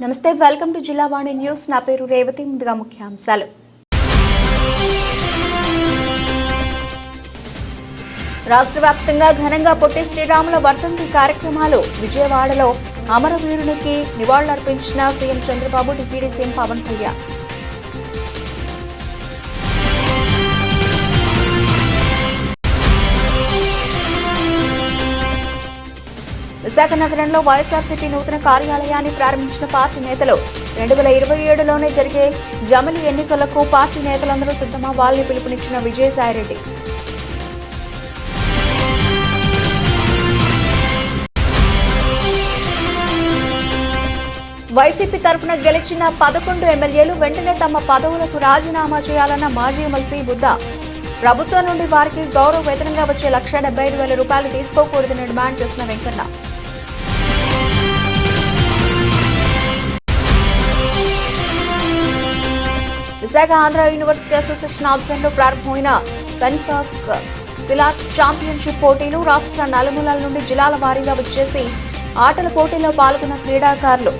నమస్తే, welcome to జిల్లా వాణి news. నా పేరు రేవతి. ముందుగా ముఖ్యాంశాలు. రాష్ట్ర వ్యాప్తంగా ఘనంగా పొట్టి శ్రీరాముల వర్ధంతి కార్యక్రమాలు. విజయవాడలో అమరవీరునికి నివాళులర్పించిన CM Chandrababu, deputy CM Pawan Kalyan. Visakha నగరంలో వైఎస్ఆర్సీపీ నూతన కార్యాలయాన్ని ప్రారంభించిన పార్టీ నేతలు. 2027లోనే జరిగే జమిలి ఎన్నికలకు పార్టీ నేతలందరూ సిద్ధమవ్వాలని పిలుపునిచ్చిన విజయసాయిరెడ్డి. వైసీపీ తరఫున గెలిచిన 11 ఎమ్మెల్యేలు వెంటనే తమ పదవులకు రాజీనామా చేయాలన్న మాజీ ఎమ్మెల్సీ బుద్ధ. ప్రభుత్వం నుండి వారికి గౌరవ వేతనంగా వచ్చే ₹175,000 తీసుకోకూడదని డిమాండ్ చేసిన వెంకన్న. విశాఖ ఆంధ్ర యూనివర్సిటీ అసోసియేషన్ ఆధ్వర్యంలో ప్రారంభమైన పెన్కాక్ సిలాట్ ఛాంపియన్షిప్ పోటీలు. రాష్ట్ర నలుమూలల నుండి జిల్లాల వారీగా వచ్చేసి ఆటల పోటీల్లో పాల్గొన్న క్రీడాకారులు.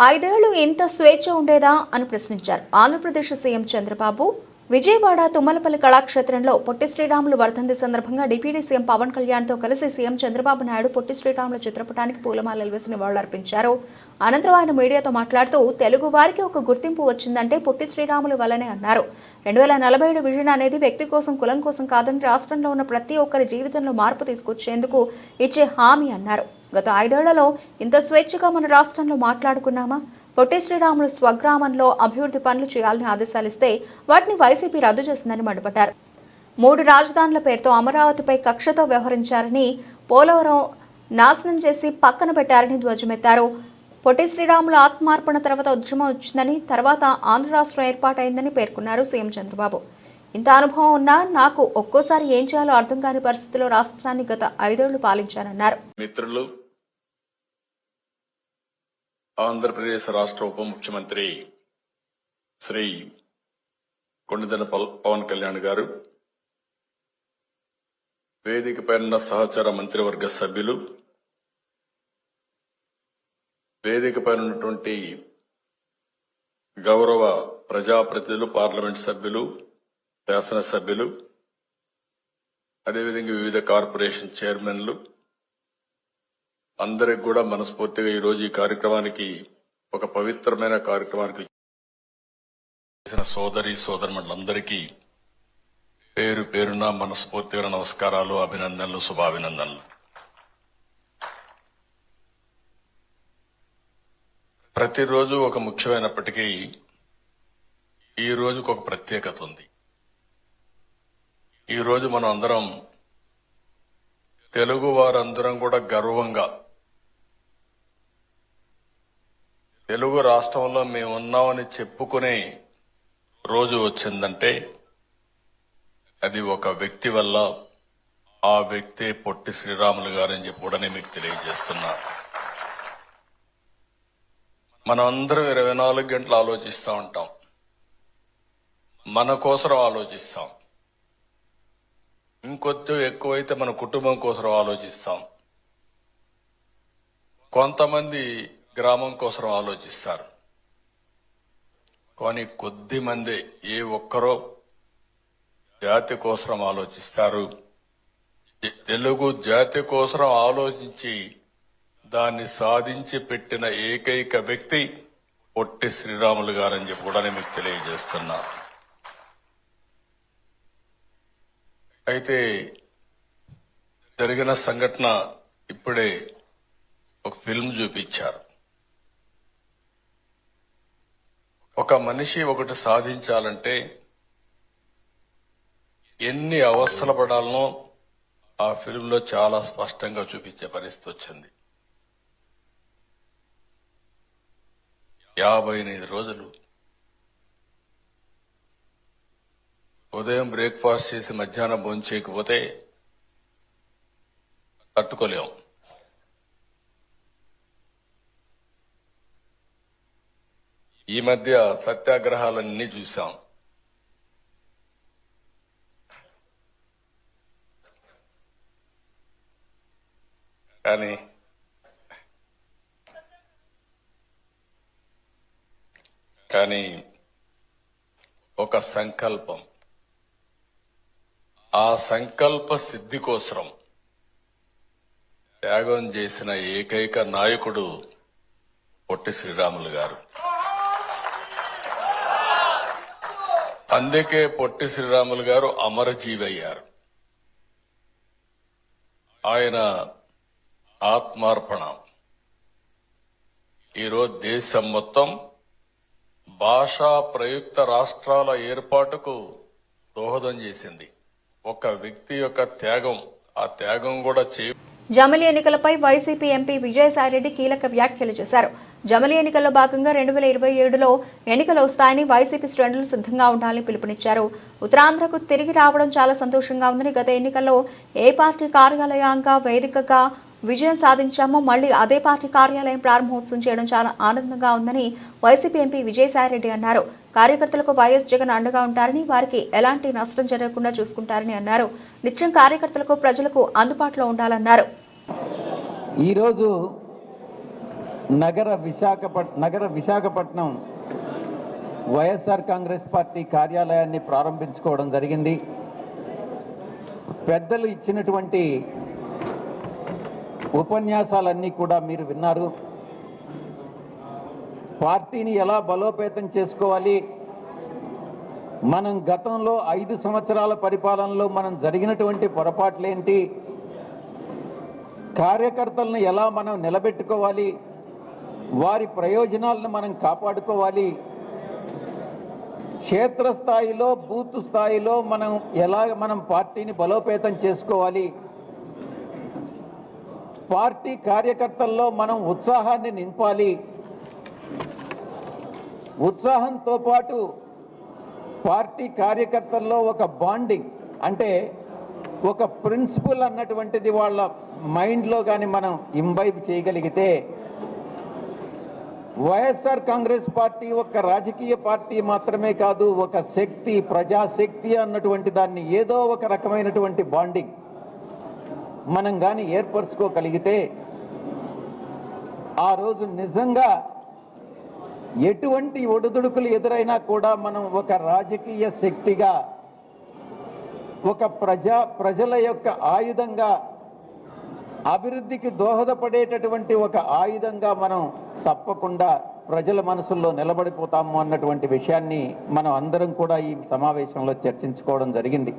5 ఏళ్లు ఇంత స్వేచ్ఛ ఉండేదా అని ప్రశ్నించారు ఆంధ్రప్రదేశ్ సీఎం చంద్రబాబు. విజయవాడ తుమ్మలపల్లి కళాక్షేత్రంలో పొట్టి శ్రీరాములు వర్ధంతి సందర్భంగా డిప్యూటీ సీఎం పవన్ కళ్యాణ్ తో కలిసి సీఎం చంద్రబాబు నాయుడు పొట్టి శ్రీరాములు చిత్రపటానికి పూలమాలలు వేసి నివాళులర్పించారు. అనంతరం ఆయన మీడియాతో మాట్లాడుతూ తెలుగు వారికి ఒక గుర్తింపు వచ్చిందంటే పొట్టి శ్రీరాములు వల్లనే అన్నారు. 2047 విజన్ అనేది వ్యక్తి కోసం, కులం కోసం కాదని రాష్ట్రంలో ఉన్న ప్రతి ఒక్కరి జీవితంలో మార్పు తీసుకొచ్చేందుకు ఇచ్చే హామీ అన్నారు. గత 5 ఏళ్లలో ఇంత స్వేచ్ఛగా మన రాష్ట్రంలో మాట్లాడుకున్నామా? పొట్టి శ్రీరాములు స్వగ్రామంలో అభివృద్ధి పనులు చేయాలని ఆదేశాలిస్తే వాటిని వైసీపీ రద్దు చేసిందని మండిపడ్డారు. 3 రాజధానుల పేరుతో అమరావతిపై కక్షతో వ్యవహరించారని, పోలవరం నాశనం చేసి పక్కన పెట్టారని ధ్వజమెత్తారు. పొట్టి శ్రీరాములు ఆత్మార్పణ తర్వాత ఉద్యమం వచ్చిందని, తర్వాత ఆంధ్ర రాష్ట్రం ఏర్పాటైందని పేర్కొన్నారు సీఎం చంద్రబాబు. ఇంత అనుభవం ఉన్నా నాకు ఒక్కోసారి ఏం చేయాలో అర్థం కాని పరిస్థితుల్లో రాష్ట్రాన్ని గత 5 ఏళ్లు పాలించారన్నారు. మిత్రులు, ఆంధ్రప్రదేశ్ రాష్ట్ర ఉప ముఖ్యమంత్రి శ్రీ కొండెదల పవన్ కళ్యాణ్ గారు, వేదికపై ఉన్న సహచర మంత్రివర్గ సభ్యులు, వేదికపై ఉన్నటువంటి గౌరవ ప్రజాప్రతినిధులు, పార్లమెంట్ సభ్యులు, శాసనసభ్యులు, అదేవిధంగా వివిధ కార్పొరేషన్ చైర్మన్లు, అందరికి కూడా మనస్ఫూర్తిగా ఈరోజు ఈ కార్యక్రమానికి, ఒక పవిత్రమైన కార్యక్రమానికి చేసిన సోదరులందరికీ పేరు పేరున మనస్ఫూర్తిగా నమస్కారాలు, అభినందనలు, శుభాభినందనలు. ప్రతిరోజు ఒక ముఖ్యమైనప్పటికీ ఈ రోజుకు ఒక ప్రత్యేకత ఉంది. ఈ రోజు మనం అందరం, తెలుగు వారందరం కూడా గర్వంగా తెలుగు రాష్ట్రంలో మేమున్నామని చెప్పుకునే రోజు వచ్చిందంటే అది ఒక వ్యక్తి వల్ల. ఆ వ్యక్తే పొట్టి శ్రీరాములు గారని చెప్పి కూడా మీకు తెలియజేస్తున్నా. మనం అందరం 24 గంటలు ఆలోచిస్తూ ఉంటాం, మన కోసం ఆలోచిస్తాం. ఇంకొద్ది ఎక్కువైతే మన కుటుంబం కోసం ఆలోచిస్తాం. కొంతమంది గ్రామం కోసం ఆలోచిస్తారు. కానీ కొద్ది మంది, ఏ ఒక్కరో జాతి కోసం ఆలోచిస్తారు. తెలుగు జాతి కోసం ఆలోచించి దాన్ని సాధించి పెట్టిన ఏకైక వ్యక్తి పొట్టి శ్రీరాములు గారని చెప్పి కూడా మీకు తెలియజేస్తున్నా. అయితే జరిగిన సంఘటన ఇప్పుడే ఒక ఫిల్మ్ చూపించారు. ఒక మనిషి ఒకటి సాధించాలంటే ఎన్ని అవస్థలు పడాలనో ఆ ఫిల్మ్లో చాలా స్పష్టంగా చూపించే పరిస్థితి వచ్చింది. 58 రోజులు ఉదయం బ్రేక్ఫాస్ట్ చేసి మధ్యాహ్నం భోజనం చేయకపోతే తట్టుకోలేం. ఈ మధ్య సత్యాగ్రహాలన్నీ చూశాం. కానీ ఒక సంకల్పం, ఆ సంకల్ప సిద్ధి కోసం త్యాగం చేసిన ఏకైక నాయకుడు పొట్టి శ్రీరాములు గారు. అందుకే పొట్టి శ్రీరాములు గారు అమరజీవి అయ్యారు. ఆయన ఆత్మార్పణ ఈరోజు దేశం మొత్తం భాషా ప్రయుక్త రాష్ట్రాల ఏర్పాటుకు దోహదం చేసింది. ఒక వ్యక్తి యొక్క త్యాగం, ఆ త్యాగం కూడా జమిలి ఎన్నికలపై వైసీపీ ఎంపీ విజయసాయిరెడ్డి కీలక వ్యాఖ్యలు చేశారు. జమిలి ఎన్నికల్లో భాగంగా 2027లో ఎన్నికలు వస్తాయని వైసీపీ శ్రేణులు సిద్ధంగా ఉండాలని పిలుపునిచ్చారు. ఉత్తరాంధ్రకు తిరిగి రావడం చాలా సంతోషంగా ఉందని, గత ఎన్నికల్లో ఏ పార్టీ కార్యాలయంగా వేదికగా విజయం సాధించామో మళ్లీ అదే పార్టీ కార్యాలయం ప్రారంభోత్సవం చేయడం చాలా ఆనందంగా ఉందని వైసీపీ ఎంపీ విజయసాయిరెడ్డి అన్నారు. కార్యకర్తలకు వైఎస్ జగన్ అండగా ఉంటారని, వారికి ఎలాంటి నష్టం జరగకుండా చూసుకుంటారని అన్నారు. నిత్యం కార్యకర్తలకు ప్రజలకు అందుబాటులో ఉండాలన్నారు. ఈరోజు నగర విశాఖపట్నం వైఎస్ఆర్ కాంగ్రెస్ పార్టీ కార్యాలయాన్ని ప్రారంభించుకోవడం జరిగింది. పెద్దలు ఇచ్చినటువంటి ఉపన్యాసాలన్నీ కూడా మీరు విన్నారు. పార్టీని ఎలా బలోపేతం చేసుకోవాలి, మనం గతంలో 5 సంవత్సరాల పరిపాలనలో మనం జరిగినటువంటి పొరపాట్లేంటి, కార్యకర్తలను ఎలా మనం నిలబెట్టుకోవాలి, వారి ప్రయోజనాలను మనం కాపాడుకోవాలి, క్షేత్రస్థాయిలో బూత్ స్థాయిలో మనం పార్టీని బలోపేతం చేసుకోవాలి, పార్టీ కార్యకర్తల్లో మనం ఉత్సాహాన్ని నింపాలి, ఉత్సాహంతో పాటు పార్టీ కార్యకర్తల్లో ఒక బాండింగ్ అంటే ఒక ప్రిన్సిపల్ అన్నటువంటిది వాళ్ళ మైండ్లో కానీ మనం ఇంబైబ్ చేయగలిగితే వైఎస్ఆర్ కాంగ్రెస్ పార్టీ ఒక రాజకీయ పార్టీ మాత్రమే కాదు, ఒక శక్తి, ప్రజాశక్తి అన్నటువంటి దాన్ని ఏదో ఒక రకమైనటువంటి బాండింగ్ మనం కానీ ఏర్పరచుకోగలిగితే ఆ రోజు నిజంగా ఎటువంటి ఒడిదుడుకులు ఎదురైనా కూడా మనం ఒక రాజకీయ శక్తిగా, ఒక ప్రజల యొక్క ఆయుధంగా, అభివృద్ధికి దోహదపడేటటువంటి ఒక ఆయుధంగా మనం తప్పకుండా ప్రజల మనసుల్లో నిలబడిపోతాము అన్నటువంటి విషయాన్ని మనం అందరం కూడా ఈ సమావేశంలో చర్చించుకోవడం జరిగింది.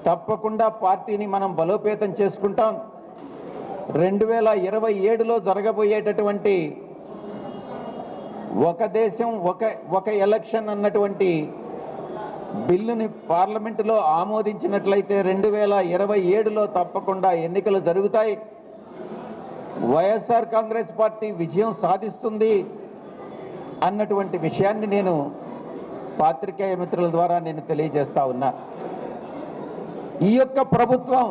తప్పకుండా పార్టీని మనం బలోపేతం చేసుకుంటాం. 2027లో జరగబోయేటటువంటి ఒక దేశం ఒక ఎలక్షన్ అన్నటువంటి బిల్లుని పార్లమెంటులో ఆమోదించినట్లయితే 2027లో తప్పకుండా ఎన్నికలు జరుగుతాయి. వైఎస్ఆర్ కాంగ్రెస్ పార్టీ విజయం సాధిస్తుంది అన్నటువంటి విషయాన్ని నేను పాత్రికేయ మిత్రుల ద్వారా నేను తెలియజేస్తా ఉన్నా. ఈ యొక్క ప్రభుత్వం,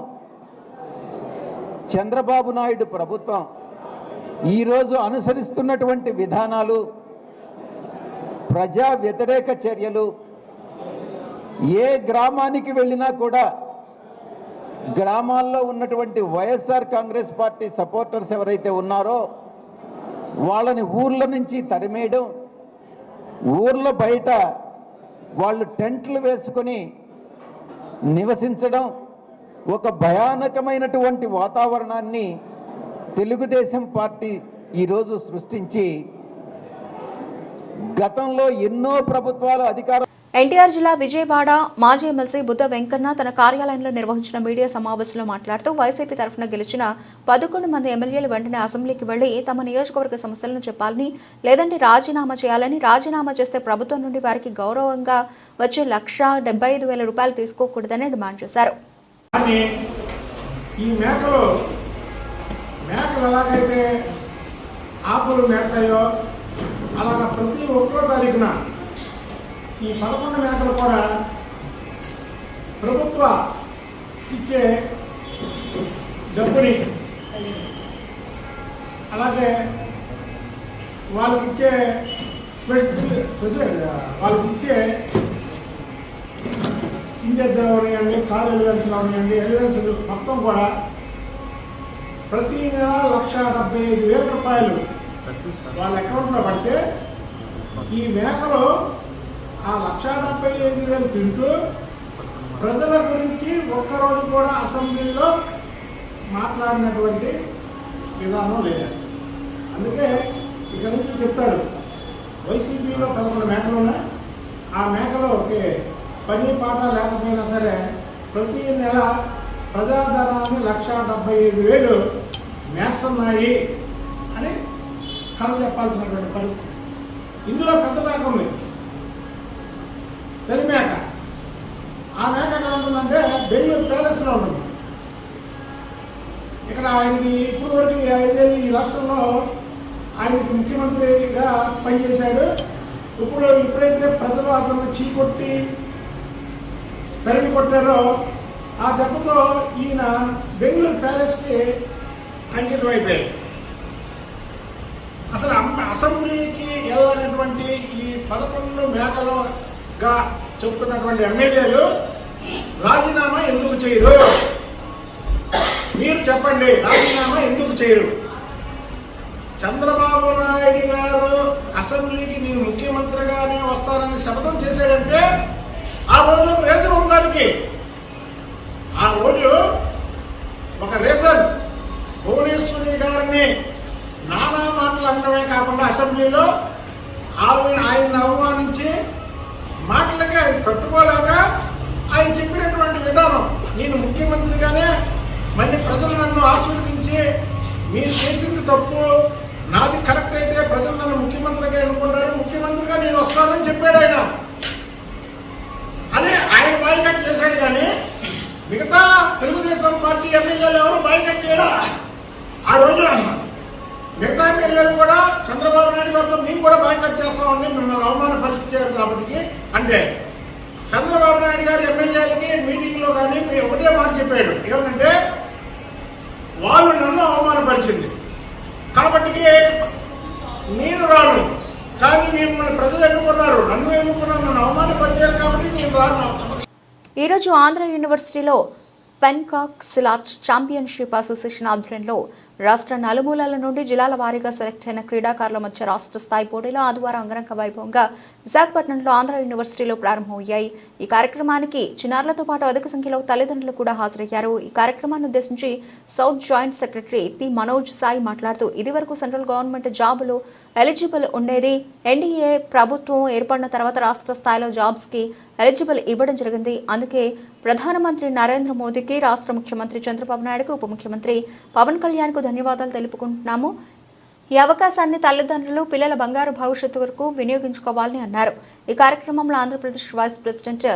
చంద్రబాబు నాయుడు ప్రభుత్వం ఈరోజు అనుసరిస్తున్నటువంటి విధానాలు, ప్రజా వ్యతిరేక చర్యలు, ఏ గ్రామానికి వెళ్ళినా కూడా గ్రామాల్లో ఉన్నటువంటి వైఎస్ఆర్ కాంగ్రెస్ పార్టీ సపోర్టర్స్ ఎవరైతే ఉన్నారో వాళ్ళని ఊర్ల నుంచి తరిమేయడం, ఊర్ల బయట వాళ్ళు టెంట్లు వేసుకొని నివసించడం, ఒక భయానకమైనటువంటి వాతావరణాన్ని తెలుగుదేశం పార్టీ ఈరోజు సృష్టించి గతంలో ఎన్నో ప్రభుత్వాలు అధికారం. ఎన్టీఆర్ జిల్లా విజయవాడ మాజీ ఎమ్మెల్సీ బుద్ధ వెంకన్న తన కార్యాలయంలో నిర్వహించిన మీడియా సమావేశంలో మాట్లాడుతూ వైసీపీ తరఫున గెలిచిన 11 మంది ఎమ్మెల్యేలు వెంటనే అసెంబ్లీకి వెళ్లి తమ నియోజకవర్గ సమస్యలను చెప్పాలని, లేదంటే రాజీనామా చేయాలని, రాజీనామా చేస్తే ప్రభుత్వం నుండి వారికి గౌరవంగా వచ్చే ₹1,75,000 తీసుకోకూడదని డిమాండ్ చేశారు. ఈ మేకలు ఎలాగైతే ఆకులు మేస్తాయో అలాగా ప్రతి 1వ తారీఖున ఈ 11 మేకలు కూడా ప్రభుత్వ ఇచ్చే డబ్బుని, అలాగే వాళ్ళకిచ్చే వాళ్ళకిచ్చే ఇండియా అవనివ్వండి, కార్ ఎలివెన్స్లు అవనివ్వండి, ఎలివెన్స్ మొత్తం కూడా ప్రతి నెల 1,75,000 రూపాయలు వాళ్ళ అకౌంట్లో పడితే ఈ మేకలు ఆ 1,75,000 తింటూ ప్రజల గురించి ఒక్కరోజు కూడా అసెంబ్లీలో మాట్లాడినటువంటి విధానం లేదు. అందుకే ఇక నుంచి చెప్తారు, వైసీపీలో 11 మేకలు ఉన్నాయి, ఆ మేకలోకి పని పాట లేకపోయినా సరే ప్రతి నెల ప్రజాధనాన్ని 1,75,000 మేస్తున్నాయి అని కథ చెప్పాల్సినటువంటి పరిస్థితి. ఇందులో పెద్ద మేక ఉంది, పెద్ద మేక. ఆ మేక ఎక్కడ ఉంటుందంటే బెంగళూరు ప్యాలెస్లో ఉంటుంది. ఇక్కడ ఆయనకి ఇప్పుడు వరకు 5 ఏళ్ళు ఈ రాష్ట్రంలో ఆయనకి ముఖ్యమంత్రిగా పనిచేశాడు. ఇప్పుడైతే ప్రజలు అతన్ని చీకొట్టి తరిమి కొట్టారో ఆ దెబ్బతో ఈయన బెంగళూరు ప్యాలెస్కి అంకితం అయిపోయాడు. అసలు అసెంబ్లీకి వెళ్ళినటువంటి ఈ 11 మేకలుగా చెబుతున్నటువంటి ఎమ్మెల్యేలు రాజీనామా ఎందుకు చేయరు? మీరు చెప్పండి, రాజీనామా ఎందుకు చేయరు? చంద్రబాబు నాయుడు గారు అసెంబ్లీకి నేను ముఖ్యమంత్రిగానే వస్తానని శపథం చేశాడంటే ఆ రోజు ఒక రీజన్ ఉండడానికి. ఆ రోజు ఒక రీజన్ భువనేశ్వరి గారిని నానా మాటలు అనడమే కాకుండా అసెంబ్లీలో ఆయన అవమానించి మాటలకి ఆయన తట్టుకోలేక ఆయన చెప్పినటువంటి విధానం, నేను ముఖ్యమంత్రిగానే మళ్ళీ ప్రజలు నన్ను ఆశీర్వదించి మీరు చేసింది తప్పు, నాది కరెక్ట్ అయితే ప్రజలు నన్ను ముఖ్యమంత్రిగా ఎన్నుకుంటారు, ముఖ్యమంత్రిగా నేను వస్తానని చెప్పాడు ఆయన. అని ఆయన బాయ్కట్ చేశాడు. కానీ మిగతా తెలుగుదేశం పార్టీ ఎమ్మెల్యేలు ఎవరు బాయ్కట్ చేయడా? ఆ రోజు మిగతా ఎమ్మెల్యేలు కూడా చంద్రబాబు నాయుడు గారితో మేము కూడా బాయ్కట్ చేస్తామని మిమ్మల్ని అవమానపరిచారు కాబట్టి. అంటే చంద్రబాబు నాయుడు గారు ఎమ్మెల్యేలకి మీటింగ్లో కానీ ఒకటే మాట చెప్పాడు, ఏమనంటే వాళ్ళు నన్ను అవమానపరిచింది కాబట్టి నేను రాను, కానీ మిమ్మల్ని ప్రజలు ఎన్నుకున్నారు, నన్ను ఎన్నుకున్నారు, నన్ను అవమానపరిచారు కాబట్టి నేను రాను. ఈరోజు ఆంధ్ర యూనివర్సిటీలో పెన్కాక్ సిలాట్ ఛాంపియన్షిప్ అసోసియేషన్ ఆధ్వర్యంలో రాష్ట్ర నలుమూలల నుండి జిల్లాల వారీగా సెలెక్ట్ అయిన క్రీడాకారుల మధ్య రాష్ట్ర స్థాయి పోటీలు ఆదివారం అంగరంగ వైభవంగా విశాఖపట్నంలో ఆంధ్ర యూనివర్సిటీలో ప్రారంభమయ్యాయి. ఈ కార్యక్రమానికి చిన్నారులతో పాటు అధిక సంఖ్యలో తల్లిదండ్రులు కూడా హాజరయ్యారు. ఈ కార్యక్రమాన్ని ఉద్దేశించి south joint secretary P Manoj Sai మాట్లాడుతూ ఇదివరకు సెంట్రల్ గవర్నమెంట్ జాబులు ఎలిజిబుల్ ఉండేది. ఎన్డీఏ ప్రభుత్వం ఏర్పడిన తర్వాత రాష్ట్ర స్థాయిలో జాబ్స్ కి ఎలిజిబుల్ ఇవ్వడం జరిగింది. అందుకే ప్రధానమంత్రి నరేంద్ర మోదీకి, రాష్ట్ర ముఖ్యమంత్రి చంద్రబాబు నాయుడుకు, ఉప ముఖ్యమంత్రి పవన్ కళ్యాణ్ కు ధన్యవాదాలు తెలుపుకుంటున్నాము. ఈ అవకాశాన్ని తల్లిదండ్రులు పిల్లల బంగారు భవిష్యత్తు వరకు వినియోగించుకోవాలని అన్నారు. ఈ కార్యక్రమంలో Andhra Pradesh vice president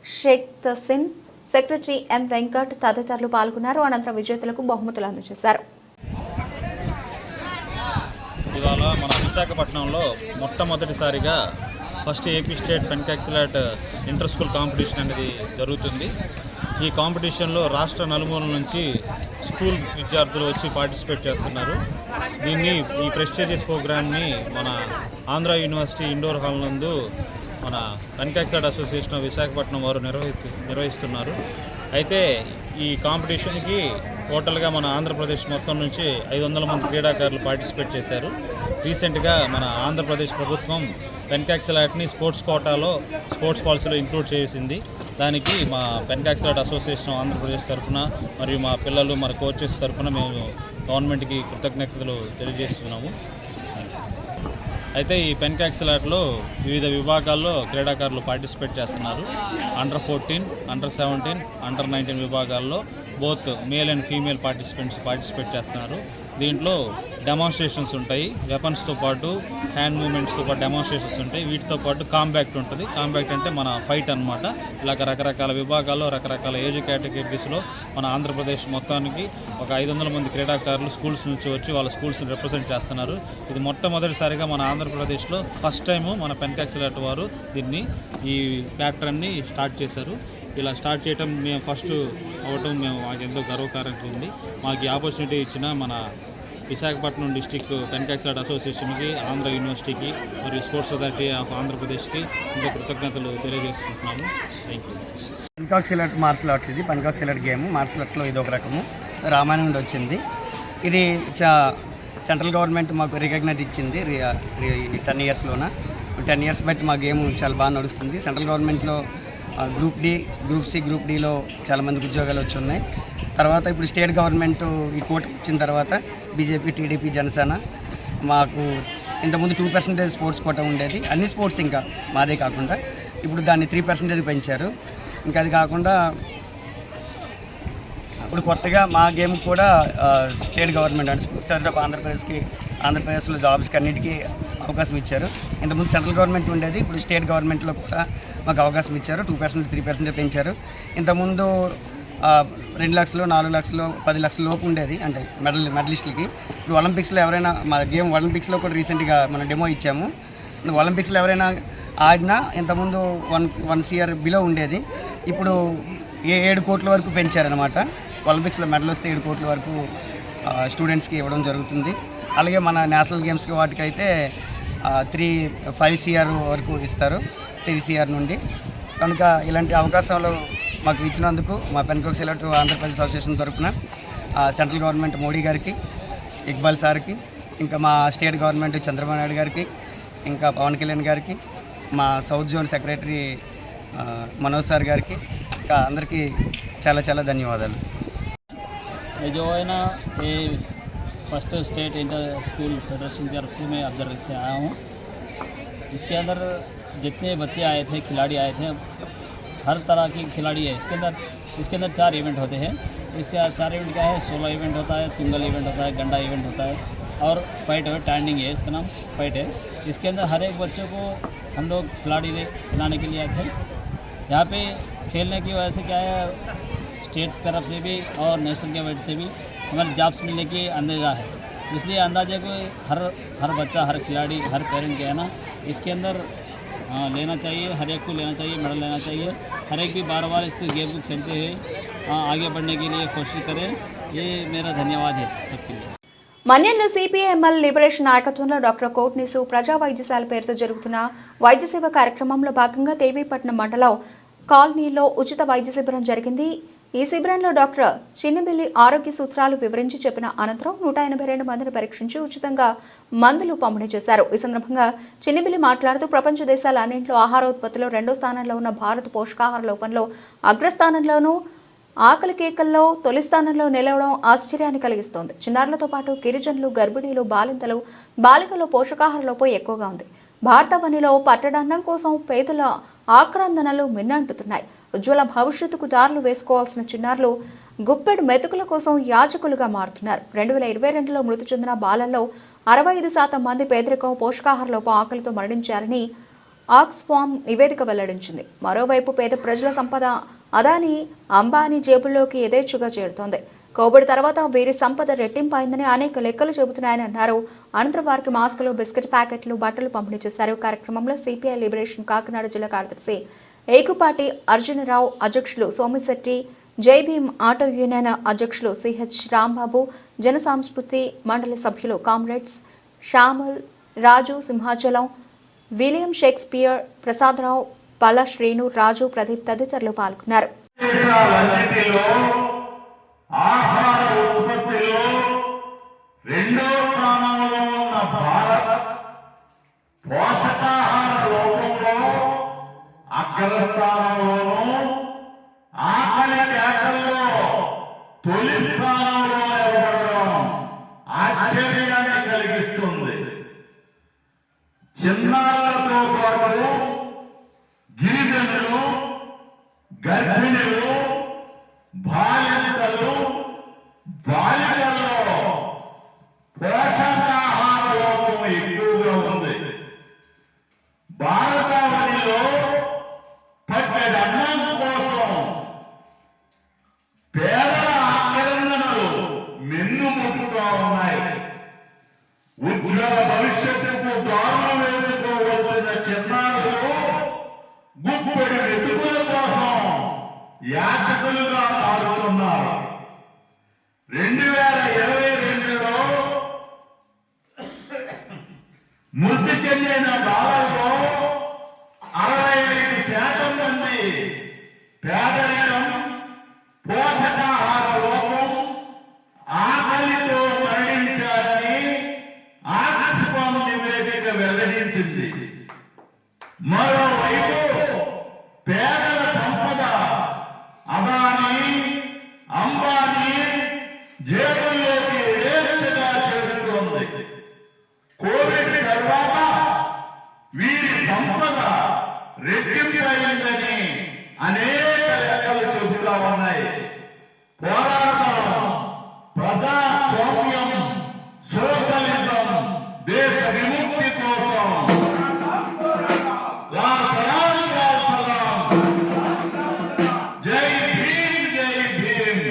Sheikh Tasin, secretary M Venkat తదితరులు పాల్గొన్నారు. అనంతరం విజేతలకు బహుమతులు అందజేశారు. ఇవాళ మన విశాఖపట్నంలో మొట్టమొదటిసారిగా first AP state pencak silat inter school competition అనేది జరుగుతుంది. ఈ కాంపిటీషన్లో రాష్ట్ర నలుమూలల నుంచి స్కూల్ విద్యార్థులు వచ్చి పార్టిసిపేట్ చేస్తున్నారు. దీన్ని ఈ ప్రెస్టీజియస్ ప్రోగ్రామ్ని మన ఆంధ్ర యూనివర్సిటీ ఇండోర్ హాల్ నందు మన pencak silat association of Visakhapatnam వారు నిర్వహిస్తున్నారు. అయితే ఈ కాంపిటీషన్కి టోటల్గా మన ఆంధ్రప్రదేశ్ మొత్తం నుంచి 500 మంది క్రీడాకారులు పార్టిసిపేట్ చేశారు. రీసెంట్గా మన ఆంధ్రప్రదేశ్ ప్రభుత్వం పెన్కాక్ సిలాట్ని స్పోర్ట్స్ కోటాలో స్పోర్ట్స్ పాలసీలో ఇంక్లూడ్ చేసింది. దానికి మా పెన్కాక్ సిలాట్ అసోసియేషన్ ఆంధ్రప్రదేశ్ తరఫున మరియు మా పిల్లలు మన కోచెస్ తరఫున మేము గవర్నమెంట్కి కృతజ్ఞతలు తెలియజేస్తున్నాము. అయితే ఈ పెన్కాక్ సిలాట్లో వివిధ విభాగాల్లో క్రీడాకారులు పార్టిసిపేట్ చేస్తున్నారు. అండర్ 14, అండర్ 17, అండర్ 19 విభాగాల్లో both male and female participants participate చేస్తున్నారు. దీంట్లో డెమాన్స్ట్రేషన్స్ ఉంటాయి, వెపన్స్తో పాటు హ్యాండ్ మూమెంట్స్తో పాటు డెమాన్స్ట్రేషన్స్ ఉంటాయి. వీటితో పాటు కాంబాక్ట్ ఉంటుంది. కాంబాక్ట్ అంటే మన ఫైట్ అనమాట. ఇలాగ రకరకాల విభాగాల్లో రకరకాల ఏజ్ కేటగిరీస్లో మన ఆంధ్రప్రదేశ్ మొత్తానికి ఒక 500 మంది క్రీడాకారులు స్కూల్స్ నుంచి వచ్చి వాళ్ళ స్కూల్స్ని రిప్రజెంట్ చేస్తున్నారు. ఇది మొట్టమొదటిసారిగా మన ఆంధ్రప్రదేశ్లో ఫస్ట్ టైము మన పెన్కాక్ సిలాట్ వారు దీన్ని ఈ ప్యాటర్న్ని స్టార్ట్ చేశారు. ఇలా స్టార్ట్ చేయడం మేము ఫస్ట్ అవ్వటం మాకు ఎంతో గర్వకారంగా ఉంది. మాకు ఈ ఆపర్చునిటీ ఇచ్చిన మన విశాఖపట్నం డిస్టిక్ పెన్కాక్ సిలాట్ అసోసియేషన్కి, ఆంధ్ర యూనివర్సిటీకి మరియు స్పోర్ట్స్ అథారిటీ ఆఫ్ ఆంధ్రప్రదేశ్కి ఇంకా కృతజ్ఞతలు తెలియజేసుకుంటున్నాము. Thank you. Pencak silat martial arts. ఇది పెన్కాక్ సిలాట్ గేమ్. మార్షల్ ఆర్ట్స్లో ఇది ఒక రకము రామాయణం నుండి వచ్చింది. ఇది సెంట్రల్ గవర్నమెంట్ మాకు రికగ్నైజ్ ఇచ్చింది 10 ఇయర్స్లోన. 10 ఇయర్స్ బట్టి మా గేమ్ చాలా బాగా నడుస్తుంది. సెంట్రల్ గవర్నమెంట్లో group D, group C, group డిలో చాలామందికి ఉద్యోగాలు వచ్చి ఉన్నాయి. తర్వాత ఇప్పుడు స్టేట్ గవర్నమెంట్ ఈ కోర్టు ఇచ్చిన తర్వాత బీజేపీ, టీడీపీ, జనసేన మాకు ఇంతకుముందు 2% స్పోర్ట్స్ కోటా ఉండేది. అన్ని స్పోర్ట్స్ ఇంకా మాదే కాకుండా ఇప్పుడు దాన్ని 3% పెంచారు. ఇంకా అది కాకుండా ఇప్పుడు కొత్తగా మా గేమ్ కూడా స్టేట్ గవర్నమెంట్ అంటే స్పోర్ట్స్ ఆఫ్ ఆంధ్రప్రదేశ్లో జాబ్స్కి అన్నిటికీ అవకాశం ఇచ్చారు. ఇంతకుముందు సెంట్రల్ గవర్నమెంట్ ఉండేది, ఇప్పుడు స్టేట్ గవర్నమెంట్లో కూడా మాకు అవకాశం ఇచ్చారు. 2%, 3% పెంచారు. ఇంతకుముందు 2 లక్షలు, 4 లక్షలు, 10 లక్షల లోపు ఉండేది అంటే మెడలిస్టులకి. ఇప్పుడు ఒలింపిక్స్లో ఎవరైనా మా గేమ్ ఒలింపిక్స్లో కూడా రీసెంట్గా మనం డెమో ఇచ్చాము. ఒలింపిక్స్లో ఎవరైనా ఆడినా ఇంతకుముందు 1 CR బిలో ఉండేది, ఇప్పుడు 7 కోట్ల వరకు పెంచారనమాట. ఒలింపిక్స్లో మెడల్ వస్తే 7 కోట్ల వరకు స్టూడెంట్స్కి ఇవ్వడం జరుగుతుంది. అలాగే మన నేషనల్ గేమ్స్కి వాటికైతే 5 CR వరకు ఇస్తారు, 3 CR నుండి. కనుక ఇలాంటి అవకాశాలు మాకు ఇచ్చినందుకు మా పెన్కాక్ సెలెక్ట్ ఆంధ్రప్రదేశ్ అసోసియేషన్ తరఫున సెంట్రల్ గవర్నమెంట్ మోడీ గారికి, ఇక్బాల్ సార్కి, ఇంకా మా స్టేట్ గవర్నమెంట్ చంద్రబాబు నాయుడు గారికి, ఇంకా పవన్ కళ్యాణ్ గారికి, మా south zone secretary Manoj sir గారికి, ఇంకా అందరికీ చాలా చాలా ధన్యవాదాలు. जो है ना ये first state inter school federation की तरफ से मैं ऑब्जर्व से आया हूँ. इसके अंदर जितने बच्चे आए थे, खिलाड़ी आए थे, हर तरह के खिलाड़ी है. इसके अंदर 4 इवेंट होते हैं. इस 4 इवेंट क्या है, 16 इवेंट होता है, तुंगल इवेंट होता है, गंडा इवेंट होता है और फाइट है, टैंडिंग है, इसका नाम फाइट है. इसके अंदर हर एक बच्चों को हम लोग खिलाड़ी खिलाने के लिए आए थे. यहाँ पे खेलने की वजह से क्या है, स्टेट तरफ से भी और नेशनल के वेट से भी हमारे जॉब्स मिलने की अंदाज़ा है. इसलिए अंदाजे को हर बच्चा, हर खिलाड़ी, हर पेरेंट के है ना इसके अंदर लेना चाहिए. हर एक को लेना चाहिए, मेडल लेना चाहिए. हर एक भी बार बार इसको गेम को खेलते हुए आगे बढ़ने के लिए कोशिश करें. ये मेरा धन्यवाद है सबके लिए. మన్యంలో సిపిఐఎంఎల్ లిబరేషన్ నాయకత్వంలో డాక్టర్ కోట్నీసు ప్రజా వైద్యశాల పేరుతో జరుగుతున్న వైద్య సేవ కార్యక్రమంలో భాగంగా దేవీపట్నం మండలం కాలనీలో ఉచిత వైద్య శిబిరం జరిగింది. ఈ శిబిరంలో డాక్టర్ చిన్నబిల్లి ఆరోగ్య సూత్రాలు వివరించి చెప్పిన అనంతరం 182 మందిని పరీక్షించి ఉచితంగా మందులు పంపిణీ చేశారు. ఈ సందర్భంగా చిన్నబిల్లి మాట్లాడుతూ ప్రపంచ దేశాల అన్నింటిలో ఆహార ఉత్పత్తిలో 2వ స్థానంలో ఉన్న భారత్ పోషకాహార లోపంలో అగ్రస్థానంలోనూ, ఆకలి కేకల్లో తొలి స్థానంలో నిలవడం ఆశ్చర్యాన్ని కలిగిస్తోంది. చిన్నారులతో పాటు గిరిజనులు, గర్భిణీలు, బాలికల్లో పోషకాహార లోపం ఎక్కువగా ఉంది. భారతావనిలో పట్టడన్నం కోసం పేదల ఆక్రందనలు మిన్నంటుతున్నాయి. ఉజ్వల భవిష్యత్తుకు దారులు వేసుకోవాల్సిన చిన్నారులు గుప్పెడు మెతుకుల కోసం యాజకులుగా మారుతున్నారు. 2022లో మృతి చెందిన బాలల్లో 65% మంది పేదరికం, పోషకాహార లోపం, ఆకలితో మరణించారని ఆక్స్ఫామ్ నివేదిక వెల్లడించింది. మరోవైపు పేద ప్రజల సంపద అదానీ, అంబానీ జేబుల్లోకి యథేచ్ఛగా చేరుతోంది. కోవిడ్ తర్వాత వీరి సంపద రెట్టింపు అయిందని అనేక లెక్కలు చెబుతున్నాయని అన్నారు. అనంతరం వారికి మాస్కులు, బిస్కెట్ ప్యాకెట్లు, బట్టలు పంపిణీ చేశారు. కార్యక్రమంలో సిపిఐ లిబరేషన్ కాకినాడ జిల్లా కార్యదర్శి ఏకుపాటి అర్జునరావు, అధ్యక్షులు సోమిశెట్టి, జై భీమ్ ఆటో యూనియన్ అధ్యక్షులు సిహెచ్ రాంబాబు, జన సంస్కృతి మండలి సభ్యులు కామ్రేడ్స్ శ్యామల్, రాజు, సింహాచలం, విలియం షేక్స్పియర్, ప్రసాదరావు, పల్ల శ్రీను, రాజు, ప్రదీప్ తదితరులు పాల్గొన్నారు. ఆహార ఉత్పత్తిలో 2వ స్థానంలో ఉన్న భారత్ పోషకాహార లోపంలో అగ్రస్థానంలోనూ, ఆకలి కేకల్లో తొలి స్థానంలో నిలబడడం ఆశ్చర్యాన్ని కలిగిస్తుంది. చిన్నారులతో పాటు గిరిజనులు, గర్భిణులు, బాలికల్లో పోషకాహార లోపం ఎక్కువగా ఉంది. భారతావనిలో పట్టడన్నం కోసం పేదల ఆక్రందనలు మిన్నుముట్టుగా ఉన్నాయి. ఉజ్వల భవిష్యత్తుకు దారులు వేసుకోవలసిన చిన్నారులు గుప్పెడు వెతుకుల కోసం యాచకులుగా మారుతున్నారు. 2022లో మృతి చెందిన బాలల్లో 65% మంది పేదరికం, పోషకాహార లోపం, ఆకలితో మరోవైపు పేదల సంపద అదానీ అంబానీ జేబుల్లోకి యథేచ్ఛగా చేరుతోంది. కోవిడ్ తర్వాత వీరి సంపద రెట్టింపైందని అనేక లెక్కలు చెబుతా ఉన్నాయి. పోరాడతాం, ప్రజాస్వామ్యం, సోషలిజం, దేశ విముక్తి కోసం. జై భీమ్, జై భీమ్.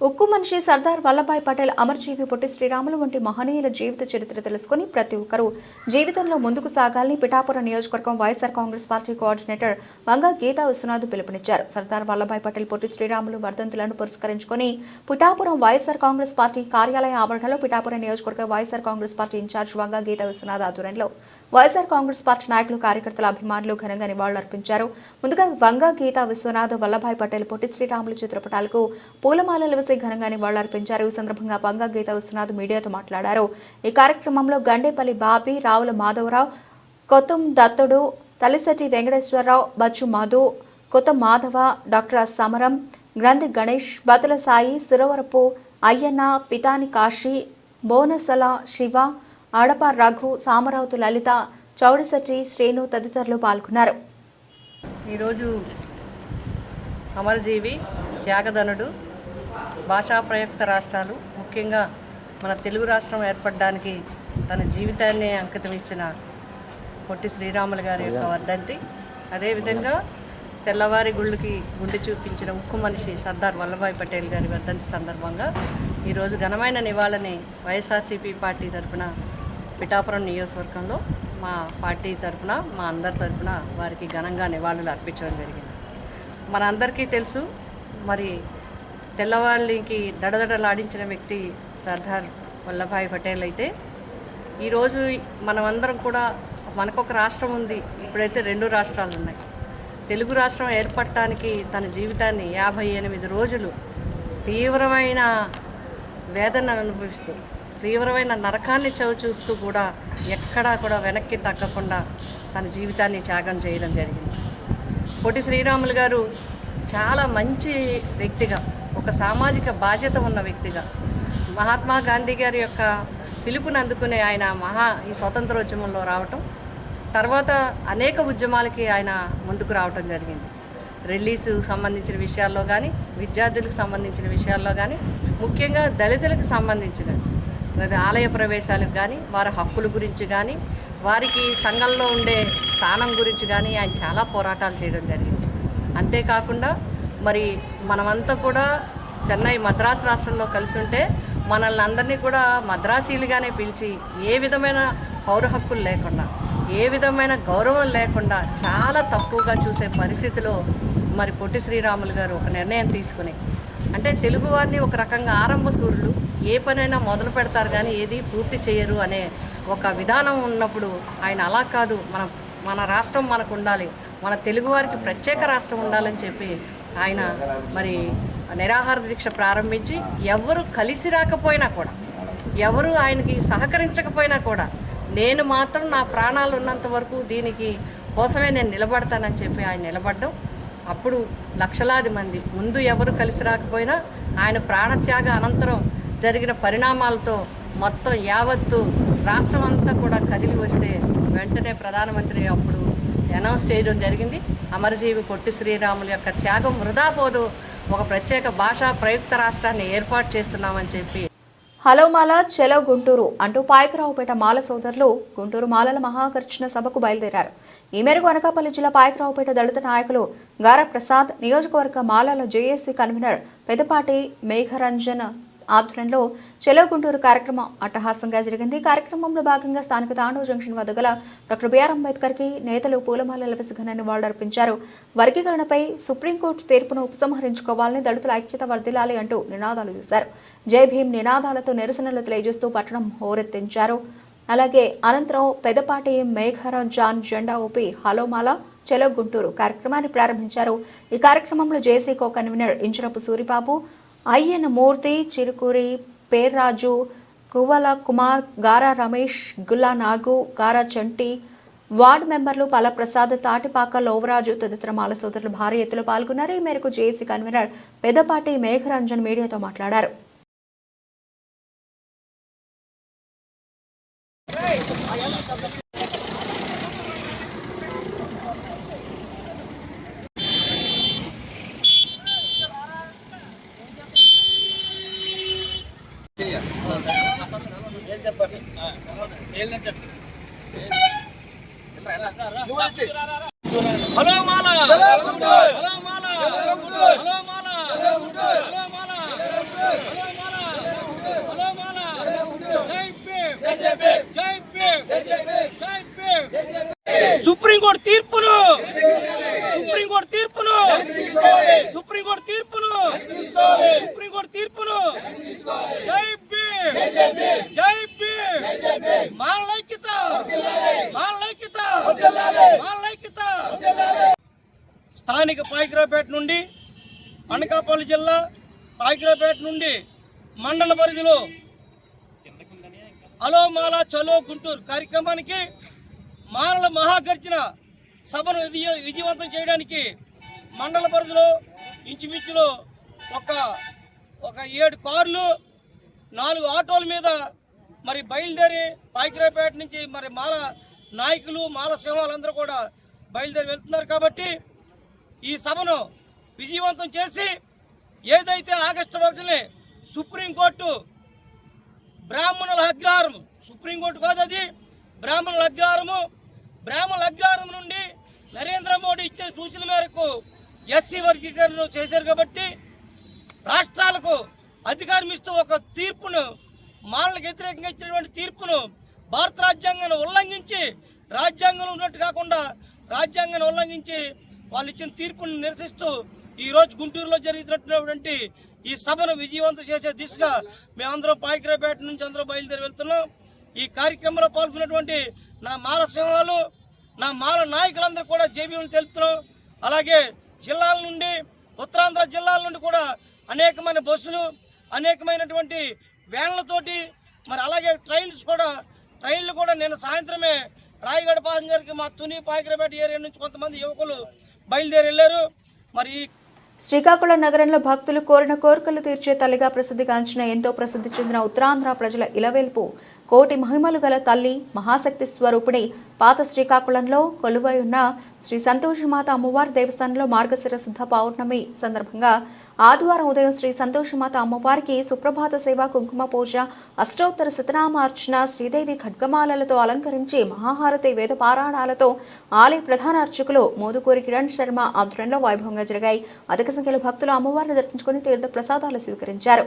ఉక్కు మనిషి సర్దార్ వల్లభాయ్ పటేల్ అమరజీవి పొట్టి శ్రీరాములు వంటి మహనీయుల జీవిత చరిత్ర తెలుసుకుని ప్రతి ఒక్కరూ జీవితంలో ముందుకు సాగాలని పిఠాపురం నియోజకవర్గం వైఎస్ఆర్ కాంగ్రెస్ పార్టీ కోఆర్డినేటర్ వంగ గీతా విశ్వనాథ్ పిలుపునిచ్చారు. సర్దార్ వల్లభాయ్ పటేల్ పొట్టి శ్రీరాములు వర్ధంతులను పురస్కరించుకుని పిఠాపురం వైఎస్ఆర్ కాంగ్రెస్ పార్టీ కార్యాలయ ఆవరణలో పిఠాపురం నియోజకవర్గ వైఎస్ఆర్ కాంగ్రెస్ పార్టీ ఇన్ఛార్జ్ వంగ గీతా విశ్వనాథ్ ఆధ్వర్యంలో వైఎస్ఆర్ కాంగ్రెస్ పార్టీ నాయకులు, కార్యకర్తల, అభిమానులు ఘనంగా నివాళులర్పించారు. ముందుగా వంగ గీతా విశ్వనాథ్ వల్లభాయ్ పటేల్ పొట్టి శ్రీరాములు చిత్రపటాలకు పూలమాలలు వేసి ఘనంగా నివాళులర్పించారు. ఈ సందర్భంగా వంగ గీతా విశ్వనాథ్ మీడియాతో మాట్లాడారు. ఈ కార్యక్రమంలో గండేపల్లి బాబీ, రావుల మాధవరావు, కొత్తం దత్తుడు, తలిశెట్టి వెంకటేశ్వరరావు, బచ్చు మధు, కొత్త మాధవ, డాక్టర్ సమరం, గ్రంథి గణేష్, బతుల సాయి, సిరవరపు అయ్యన్న, పితాని కాశీ, బోనసల శివ, ఆడప రఘు, సామరావుతు లలిత, చౌడిశెట్టి శ్రేణు తదితరులు పాల్గొన్నారు. ఈరోజు అమరజీవి, త్యాగధనుడు, భాషా ప్రయుక్త రాష్ట్రాలు, ముఖ్యంగా మన తెలుగు రాష్ట్రం ఏర్పడడానికి తన జీవితాన్ని అంకితం ఇచ్చిన పొట్టి శ్రీరాములు గారి యొక్క వర్ధంతి. అదేవిధంగా తెల్లవారి గుళ్ళకి గుండె చూపించిన ఉక్కు మనిషి సర్దార్ వల్లభాయ్ పటేల్ గారి వర్ధంతి సందర్భంగా ఈరోజు ఘనమైన నివాళిని వైఎస్ఆర్సీపీ పార్టీ తరఫున పిఠాపురం నియోజకవర్గంలో మా పార్టీ తరఫున మా అందరి తరఫున వారికి ఘనంగా నివాళులు అర్పించడం జరిగింది. మనందరికీ తెలుసు, మరి తెల్లవాళ్ళకి దడదడలాడించిన వ్యక్తి సర్దార్ వల్లభాయ్ పటేల్ అయితే ఈరోజు మనమందరం కూడా మనకొక రాష్ట్రం ఉంది, ఇప్పుడైతే 2 రాష్ట్రాలు ఉన్నాయి. తెలుగు రాష్ట్రం ఏర్పడటానికి తన జీవితాన్ని 58 రోజులు తీవ్రమైన వేదన అనుభవిస్తూ తీవ్రమైన నరకాన్ని చవిచూస్తూ కూడా ఎక్కడా కూడా వెనక్కి తగ్గకుండా తన జీవితాన్ని త్యాగం చేయడం జరిగింది. పొట్టి శ్రీరాములు గారు చాలా మంచి వ్యక్తిగా, ఒక సామాజిక బాధ్యత ఉన్న వ్యక్తిగా, మహాత్మా గాంధీ గారి యొక్క పిలుపుని అందుకునే ఆయన ఈ స్వతంత్రోద్యమంలో రావటం, తర్వాత అనేక ఉద్యమాలకి ఆయన ముందుకు రావటం జరిగింది. రిలీజు సంబంధించిన విషయాల్లో కానీ, విద్యార్థులకు సంబంధించిన విషయాల్లో కానీ, ముఖ్యంగా దళితులకు సంబంధించిన ఆలయ ప్రవేశాలకు కానీ, వారి హక్కుల గురించి కానీ, వారికి సంఘంలో ఉండే స్థానం గురించి కానీ ఆయన చాలా పోరాటాలు చేయడం జరిగింది. అంతేకాకుండా మరి మనమంతా కూడా చెన్నై మద్రాసు రాష్ట్రంలో కలిసి ఉంటే మనల్ని అందరినీ కూడా మద్రాసీలుగానే పిలిచి ఏ విధమైన పౌర హక్కులు లేకుండా, ఏ విధమైన గౌరవం లేకుండా చాలా తక్కువగా చూసే పరిస్థితిలో మరి పొట్టి శ్రీరాములు గారు ఒక నిర్ణయం తీసుకుని, అంటే తెలుగువారిని ఒక రకంగా ఆరంభ సూర్యులు ఏ పనైనా మొదలు పెడతారు కానీ ఏది పూర్తి చేయరు అనే ఒక విధానం ఉన్నప్పుడు ఆయన అలా కాదు, మన రాష్ట్రం మనకు ఉండాలి, మన తెలుగువారికి ప్రత్యేక రాష్ట్రం ఉండాలని చెప్పి ఆయన మరి నిరాహార దీక్ష ప్రారంభించి ఎవరు కలిసి రాకపోయినా కూడా, ఎవరు ఆయనకి సహకరించకపోయినా కూడా నేను మాత్రం నా ప్రాణాలు ఉన్నంత వరకు దీనికి కోసమే నేను నిలబడతానని చెప్పి ఆయన నిలబడ్డం. అప్పుడు లక్షలాది మంది, ముందు ఎవరు కలిసి రాకపోయినా ఆయన ప్రాణత్యాగ అనంతరం జరిగిన పరిణామాలతో మొత్తం యావత్తు రాష్ట్రం అంతా కూడా కదిలి వస్తే వెంటనే ప్రధానమంత్రి అప్పుడు అనౌన్స్ చేయడం జరిగింది, అమరజీవి పొట్టి శ్రీరాములు యొక్క త్యాగం వృధా పోదు, ఒక ప్రత్యేక భాషా ప్రయుక్త రాష్ట్రాన్ని ఏర్పాటు చేస్తున్నామని చెప్పి. హలో మాల చెలో గుంటూరు అంటూ పాయకరావుపేట మాల సోదరులు గుంటూరు మాలల మహాగర్జన సభకు బయలుదేరారు. ఈ మేరకు అనకాపల్లి జిల్లా పాయకరావుపేట దళిత నాయకులు గారా ప్రసాద్, నియోజకవర్గ మాలల జేఏసీ కన్వీనర్ పెదపాటి మేఘరంజన్ ఆధ్వర్యంలో చెలో గుంటూరు కార్యక్రమం అట్టహాసంగా జరిగింది. కార్యక్రమంలో భాగంగా స్థానిక తాండవ జంక్షన్ వద్ద గల డాక్టర్ బిఆర్ అంబేద్కర్ కి నేతలు పూలమాలల వేసి ఘన నివాళులర్పించారు. వర్గీకరణపై సుప్రీంకోర్టు తీర్పును ఉపసంహరించుకోవాలని, దళితుల ఐక్యత వర్ధిల్లాలి అంటూ నినాదాలు చేశారు. జై భీమ్ నినాదాలతో నిరసనలు తెలియజేస్తూ పట్టణం హోరెత్తించారు. అలాగే అనంతరం పెదపాటి మేఘరంజాన్ జెండా ఊపి హలోమాల చెలో గుంటూరు కార్యక్రమాన్ని ప్రారంభించారు. ఈ కార్యక్రమంలో జేసీ కో కన్వీనర్ ఇంజరపు సూరిబాబు, అయ్యన మూర్తి, చిరుకూరి పేర్రాజు, కువ్వల కుమార్, గారా రమేష్, గుల్లా నాగు, గారా చంటి, వార్డు మెంబర్లు పలప్రసాద్, తాటిపాక లోవరాజు తదితర మాల సోదరులు భారీ ఎత్తులో పాల్గొన్నారు. ఈ మేరకు జేఏసీ కన్వీనర్ పెదపాటి మేఘరంజన్ మీడియాతో మాట్లాడారు. సుప్రీంకోర్టు తీర్పును జై భీమ్, జై భీమ్, మాలైక్యత. స్థానిక పాయకరావుపేట నుండి అనకాపల్లి జిల్లా పాయకరావుపేట నుండి మండల పరిధిలో అలో మాల చలో గుంటూరు కార్యక్రమానికి మాలల మహాగర్జన సభను విజయవంతం చేయడానికి మండల పరిధిలో ఇంచుమించులో ఒక 7 కార్లు 4 ఆటోల మీద మరి బయలుదేరి పాయకరావుపేట నుంచి మరి మాల నాయకులు, మాల సింహాలందరూ కూడా బయలుదేరి వెళ్తున్నారు. కాబట్టి ఈ సభను విజయవంతం చేసి ఏదైతే ఆగస్టు 1 సుప్రీంకోర్టు బ్రాహ్మణుల అగ్రహారం, సుప్రీంకోర్టు కాదు అది బ్రాహ్మణుల అగ్రహారం నుండి నరేంద్ర మోడీ ఇచ్చే సూచన మేరకు ఎస్సీ వర్గీకరణ చేశారు. కాబట్టి రాష్ట్రాలకు అధికారం ఇస్తూ ఒక తీర్పును, మాలలకు వ్యతిరేకంగా ఇచ్చినటువంటి తీర్పును భారత రాజ్యాంగాన్ని ఉల్లంఘించి, రాజ్యాంగంలో ఉన్నట్టు కాకుండా రాజ్యాంగాన్ని ఉల్లంఘించి వాళ్ళు ఇచ్చిన తీర్పును నిరసిస్తూ ఈరోజు గుంటూరులో జరుగుతున్నటువంటి ఈ సభను విజయవంతం చేసే దిశగా మేమందరం పాయకరాపేట నుంచి అందరూ బయలుదేరి వెళ్తున్నాం. ఈ కార్యక్రమంలో పాల్గొన్నటువంటి నా మాల సింహాలు, నా మాల నాయకులందరూ కూడా జైబీలు తెలుపుతున్నాం. అలాగే జిల్లాల నుండి, ఉత్తరాంధ్ర జిల్లాల నుండి కూడా అనేకమైన బస్సులు, అనేకమైనటువంటి వ్యాన్లతోటి, మరి అలాగే ట్రైన్లు కూడా నిన్న సాయంత్రమే రాయగడ ప్యాసింజర్కి మా తుని పాయకరాపేట ఏరియా నుంచి కొంతమంది యువకులు బయలుదేరి వెళ్ళారు. మరి శ్రీకాకుళం నగరంలో భక్తులు కోరిన కోరికలు తీర్చే తల్లిగా ప్రసిద్ధిగాంచిన ఎంతో ప్రసిద్ధి చెందిన ఉత్తరాంధ్ర ప్రజల ఇలవేల్పు కోటి మహిమలు గల తల్లి మహాశక్తి స్వరూపిణి పాత శ్రీకాకుళంలో కొలువై ఉన్న శ్రీ సంతోషిమాత అమ్మవారి దేవస్థానంలో మార్గశిర శుద్ధ పౌర్ణమి సందర్భంగా ఆదివారం ఉదయం శ్రీ సంతోషిమాత అమ్మవారికి సుప్రభాత సేవ, కుంకుమ పూజ, అష్టోత్తర శతనామార్చన, శ్రీదేవి ఖడ్గమాలలతో అలంకరించి మహాహారతి, వేద పారాయణాలతో ఆలయ ప్రధాన అర్చకులు మోదుకూరి కిరణ్ శర్మ ఆధ్వర్యంలో వైభవంగా జరిగాయి. అధిక సంఖ్యలో భక్తులు అమ్మవారిని దర్శించుకుని తీర్థ ప్రసాదాలు స్వీకరించారు.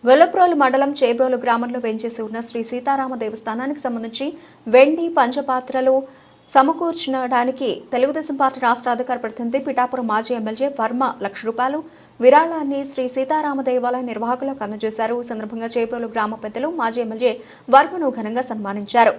గొల్లప్రోలు మండలం చేబ్రోలు గ్రామంలో వెంచేసి ఉన్న శ్రీ సీతారామ దేవస్థానానికి సంబంధించి వెండి పంచపాత్రలు సమకూర్చడానికి తెలుగుదేశం పార్టీ రాష్ట్ర అధికార ప్రతినిధి పిఠాపురం మాజీ ఎమ్మెల్యే వర్మ ₹1,00,000 విరాళాన్ని శ్రీ సీతారామ దేవాలయ నిర్వాహకులకు అందజేశారు. ఈ సందర్భంగా చేబ్రోలు గ్రామ పెద్దలు మాజీ ఎమ్మెల్యే వర్మను ఘనంగా సన్మానించారు.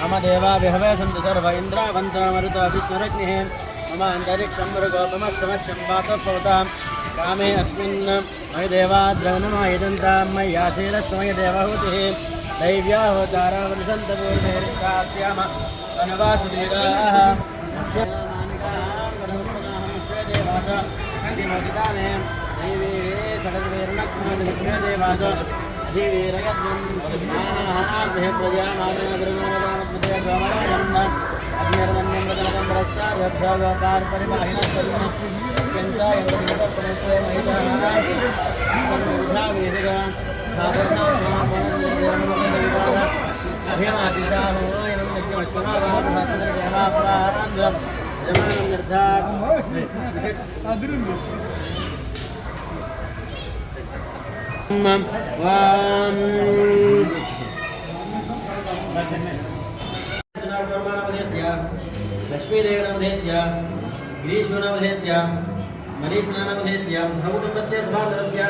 मम देवा विहवे सन्तु सर्व इन्द्रावन्तमरुतभिष्णुरग्निः मम अन्तरिक्षं मृगोपमस्तमक्षं वातः कामे अस्मिन् मयि देवाद्रवणमायदन्तां मय्यासेलस्तमय देवहूतिः दैव्या होतारावृसन्तपूर्णेरिष्टास्याम वनवासुदीराः देवामे देवी सगद्वीर्णक्ष्मदेवास धीवीरयत्नं प्रजामानगृहमानप्रदयगोमराजन्न अग्निर्वन्यं वदनं लक्ष्मीदेवनवधेस्य गिरीश्वरनवधेस्य मनीषनवधेस्य सहकुटुम्बस्य सभादरस्य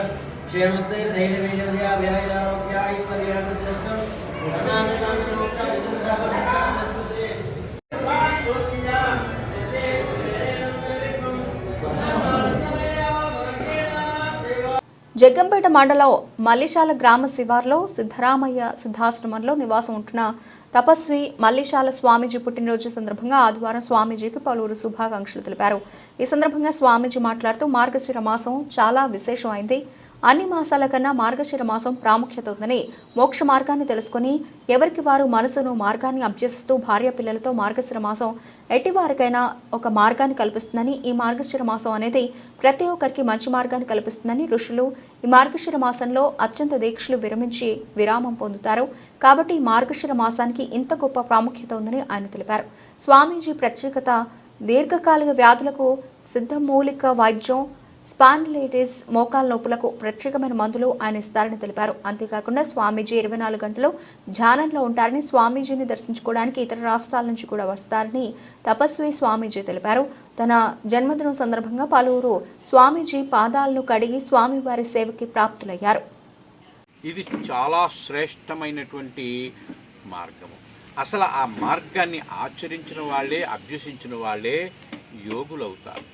జగ్గంపేట మండలం మల్లిశాల గ్రామ శివార్లో సిద్ధరామయ్య సిద్ధాశ్రమంలో నివాసం ఉంటున్న తపస్వి మల్లిశాల స్వామీజీ పుట్టినరోజు సందర్భంగా ఆదివారం స్వామీజీకి పలువురు శుభాకాంక్షలు తెలిపారు. ఈ సందర్భంగా స్వామీజీ మాట్లాడుతూ మార్గశిర మాసం చాలా విశేషమైంది. అన్ని మాసాల కన్నా మార్గశిర మాసం ప్రాముఖ్యత ఉందని, మోక్ష మార్గాన్ని తెలుసుకుని ఎవరికి వారు మనసును మార్గాన్ని అభ్యసిస్తూ భార్య పిల్లలతో మార్గశిర మాసం ఎట్టివారికైనా ఒక మార్గాన్ని కల్పిస్తుందని, ఈ మార్గశిర మాసం అనేది ప్రతి ఒక్కరికి మంచి మార్గాన్ని కల్పిస్తుందని ఋషులు ఈ మార్గశిర మాసంలో అత్యంత దీక్షలు విరమించి విరామం పొందుతారు. కాబట్టి ఈ మార్గశిర మాసానికి ఇంత గొప్ప ప్రాముఖ్యత ఉందని ఆయన తెలిపారు. స్వామీజీ ప్రత్యేకత దీర్ఘకాలిక వ్యాధులకు సిద్ధమూలిక వైద్యం, స్పాండిలైటిస్, మోకాల నొప్పులకు ప్రత్యేకమైన మందులు ఆయన ఇస్తారని తెలిపారు. అంతేకాకుండా స్వామీజీ 24 గంటలు ధ్యానంలో ఉంటారని, స్వామీజీని దర్శించుకోవడానికి ఇతర రాష్ట్రాల నుంచి కూడా వస్తారని తపస్వి స్వామీజీ తెలిపారు. తన జన్మదినం సందర్భంగా పలువురు స్వామీజీ పాదాలను కడిగి స్వామివారి సేవకి ప్రాప్తులయ్యారు. ఇది చాలా శ్రేష్టమైనటువంటి మార్గము. అసలు ఆ మార్గాన్ని ఆచరించిన వాళ్ళే, అభ్యసించిన వాళ్ళే యోగులవుతారు.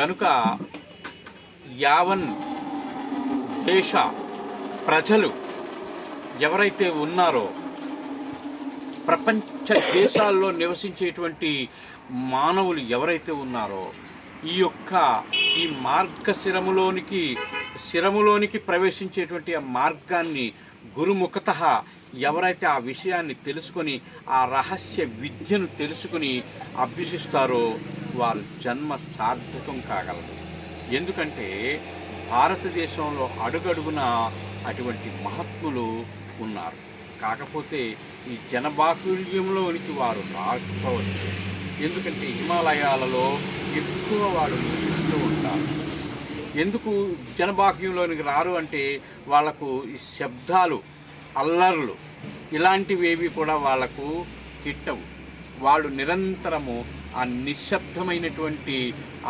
గనుక యావన్ దేశ ప్రజలు ఎవరైతే ఉన్నారో, ప్రపంచ దేశాల్లో నివసించేటువంటి మానవులు ఎవరైతే ఉన్నారో, ఈ శిరములోనికి ప్రవేశించేటువంటి ఆ మార్గాన్ని గురుముఖతః ఎవరైతే ఆ విషయాన్ని తెలుసుకొని, ఆ రహస్య విద్యను తెలుసుకుని అభ్యసిస్తారో వారి జన్మ సార్థకం కాగలదు. ఎందుకంటే భారతదేశంలో అడుగడుగున అటువంటి మహాత్ములు ఉన్నారు. కాకపోతే ఈ జనబాహుల్యంలోనికి వారు రాకపోవచ్చు. ఎందుకంటే హిమాలయాలలో ఎక్కువ వారు నివసిస్తూ ఉంటారు. ఎందుకు జనబాహ్యంలోనికి రారు అంటే వాళ్లకు ఈ శబ్దాలు, అల్లర్లు ఇలాంటివేవి కూడా వాళ్లకు కిట్టవు. వాళ్ళు నిరంతరము ఆ నిశ్శబ్దమైనటువంటి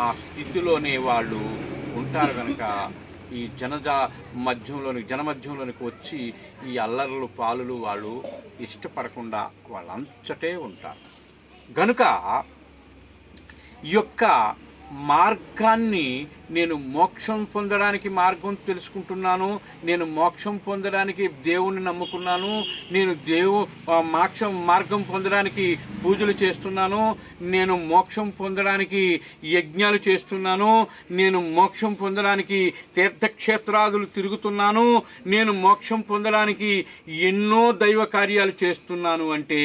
ఆ స్థితిలోనే వాళ్ళు ఉంటారు. కనుక ఈ జనమధ్యంలోనికి వచ్చి ఈ అల్లర్లు పాలులు వాళ్ళు ఇష్టపడకుండా వాళ్ళంతటే ఉంటారు. గనుక ఈ యొక్క మార్గాన్ని నేను మోక్షం పొందడానికి మార్గం తెలుసుకుంటున్నాను, నేను మోక్షం పొందడానికి దేవుణ్ణి నమ్ముకున్నాను, నేను మార్గం పొందడానికి పూజలు చేస్తున్నాను, నేను మోక్షం పొందడానికి యజ్ఞాలు చేస్తున్నాను, నేను మోక్షం పొందడానికి తీర్థక్షేత్రాదులు తిరుగుతున్నాను, నేను మోక్షం పొందడానికి ఎన్నో దైవ కార్యాలు చేస్తున్నాను అంటే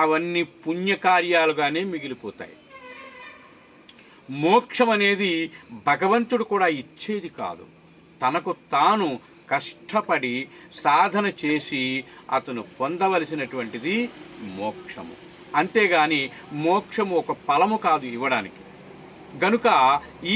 అవన్నీ పుణ్యకార్యాలుగానే మిగిలిపోతాయి. మోక్షం అనేది భగవంతుడు కూడా ఇచ్చేది కాదు. తనకు తాను కష్టపడి సాధన చేసి అతను పొందవలసినటువంటిది మోక్షము. అంతేగాని మోక్షము ఒక ఫలము కాదు ఇవ్వడానికి. గనుక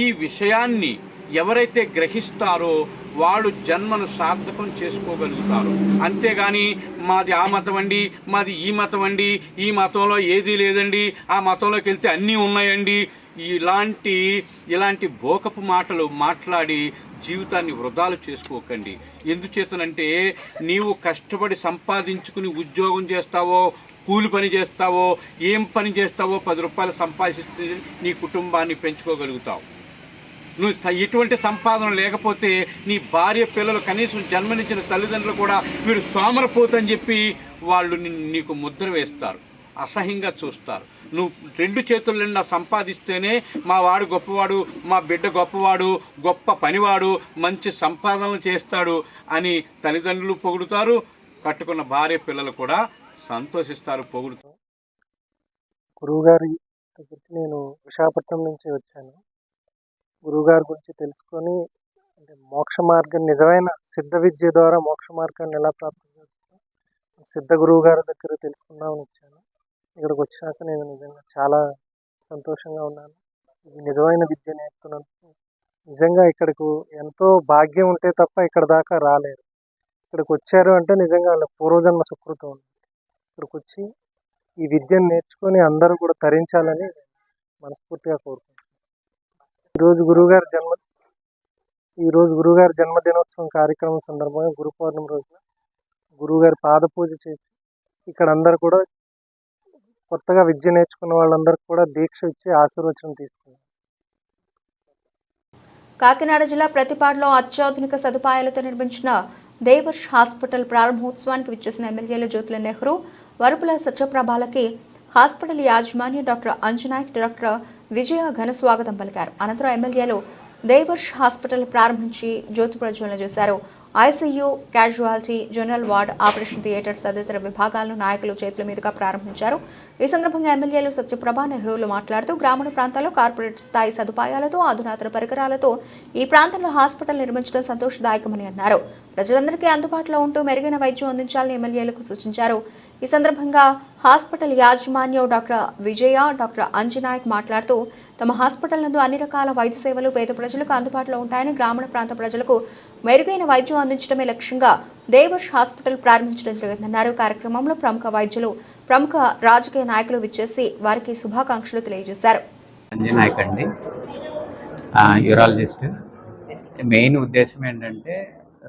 ఈ విషయాన్ని ఎవరైతే గ్రహిస్తారో వాళ్ళు జన్మను సార్థకం చేసుకోగలుగుతారు. అంతేగాని మాది ఆ మతం అండి, మాది ఈ మతం అండి, ఈ మతంలో ఏదీ లేదండి, ఆ మతంలోకి వెళ్తే అన్నీ ఉన్నాయండి, ఇలాంటి బోకపు మాటలు మాట్లాడి జీవితాన్ని వృధాలు చేసుకోకండి. ఎందుచేతనంటే నీవు కష్టపడి సంపాదించుకుని ఉద్యోగం చేస్తావో, కూలి పని చేస్తావో, ఏం పని చేస్తావో 10 రూపాయలు సంపాదిస్తే నీ కుటుంబాన్ని పెంచుకోగలుగుతావు. నువ్వు ఎటువంటి సంపాదన లేకపోతే నీ భార్య పిల్లలు, కనీసం జన్మనిచ్చిన తల్లిదండ్రులు కూడా వీడు సోమరపోతని చెప్పి వాళ్ళు నీకు ముద్ర వేస్తారు, అసహ్యంగా చూస్తారు. నువ్వు 2 చేతుల నిండా సంపాదిస్తేనే మా వాడు గొప్పవాడు, మా బిడ్డ గొప్పవాడు, గొప్ప పనివాడు, మంచి సంపాదనలు చేస్తాడు అని తల్లిదండ్రులు పొగుడుతారు, కట్టుకున్న భార్య పిల్లలు కూడా సంతోషిస్తారు, పొగుడుతారు. గురువుగారి దగ్గరికి నేను విశాఖపట్నం నుంచి వచ్చాను. గురువుగారి గురించి తెలుసుకొని, అంటే మోక్ష మార్గం, నిజమైన సిద్ధ విద్య ద్వారా మోక్ష మార్గాన్ని ఎలా ప్రాప్తం చేస్తాం సిద్ధ గురువు గారి దగ్గర తెలుసుకుందామని వచ్చాను. ఇక్కడికి వచ్చినాక నేను నిజంగా చాలా సంతోషంగా ఉన్నాను. ఇది నిజమైన విద్య నేర్చుకున్నందుకు నిజంగా ఇక్కడికి ఎంతో భాగ్యం ఉంటే తప్ప ఇక్కడ దాకా రాలేరు. ఇక్కడికి వచ్చారు అంటే నిజంగా వాళ్ళ పూర్వజన్మ సుకృతం ఉంది. ఇక్కడికి వచ్చి ఈ విద్యను నేర్చుకొని అందరూ కూడా తరించాలని మనస్ఫూర్తిగా కోరుకుంటున్నాను. ఈరోజు గురువుగారి ఈరోజు గురువుగారి జన్మదినోత్సవం కార్యక్రమం సందర్భంగా గురు పౌర్ణమి రోజున గురువుగారి పాద పూజ చేసి ఇక్కడ అందరు కూడా కొత్తగా విద్య నేర్చుకున్న వాళ్ళందరికీ కూడా దీక్ష ఇచ్చి ఆశీర్వచనం తీసుకున్నారు. కాకినాడ జిల్లా ప్రతిపాడులో అత్యాధునిక సదుపాయాలతో నిర్మించిన దేవర్ష్ హాస్పిటల్ ప్రారంభోత్సవానికి విచ్చేసిన ఎమ్మెల్యేలు జ్యోతుల నెహ్రూ, వరుపుల సత్యప్రభాలకి హాస్పిటల్ యాజమాన్య డాక్టర్ అంజనాయక్, డాక్టర్ విజయ ఘన స్వాగతం పలికారు. అనంతరం ఎమ్మెల్యేలు దేవర్ష్ హాస్పిటల్ ప్రారంభించి జ్యోతి ప్రజ్వలన చేశారు. ICU, casualty, general ward, operation theatre తదితర విభాగాలను నాయకులు చేతుల మీదుగా ప్రారంభించారు. ఈ సందర్భంగా ఎమ్మెల్యేలు సత్యప్రభ, నెహ్రూలు మాట్లాడుతూ గ్రామీణ ప్రాంతాల్లో కార్పొరేట్ స్థాయి సదుపాయాలతో, అధునాతన పరికరాలతో ఈ ప్రాంతంలో హాస్పిటల్ నిర్మించడం సంతోషదాయకమని అన్నారు. ప్రజలందరికీ అందుబాటులో ఉంటూ మెరుగైన వైద్యం అందించాలని ఎమ్మెల్యేలకు సూచించారు. ఈ సందర్భంగా హాస్పిటల్ యాజమాన్యం డాక్టర్ విజయ, డాక్టర్ అంజనాయక్ మాట్లాడుతూ తమ హాస్పిటల్ నందు అన్ని రకాల వైద్య సేవలు పేద ప్రజలకు అందుబాటులో ఉంటాయని, గ్రామీణ ప్రాంత ప్రజలకు మెరుగైన వైద్యం అందించడమే లక్ష్యంగా దేవర్ష్ హాస్పిటల్ ప్రారంభించడం జరిగిందన్నారు. కార్యక్రమంలో ప్రముఖ వైద్యులు, ప్రముఖ రాజకీయ నాయకులు విచ్చేసి వారికి శుభాకాంక్షలు తెలియజేశారు. అంజనాయక్ అండి, యూరాలజిస్ట్. మెయిన్ ఉద్దేశం ఏంటంటే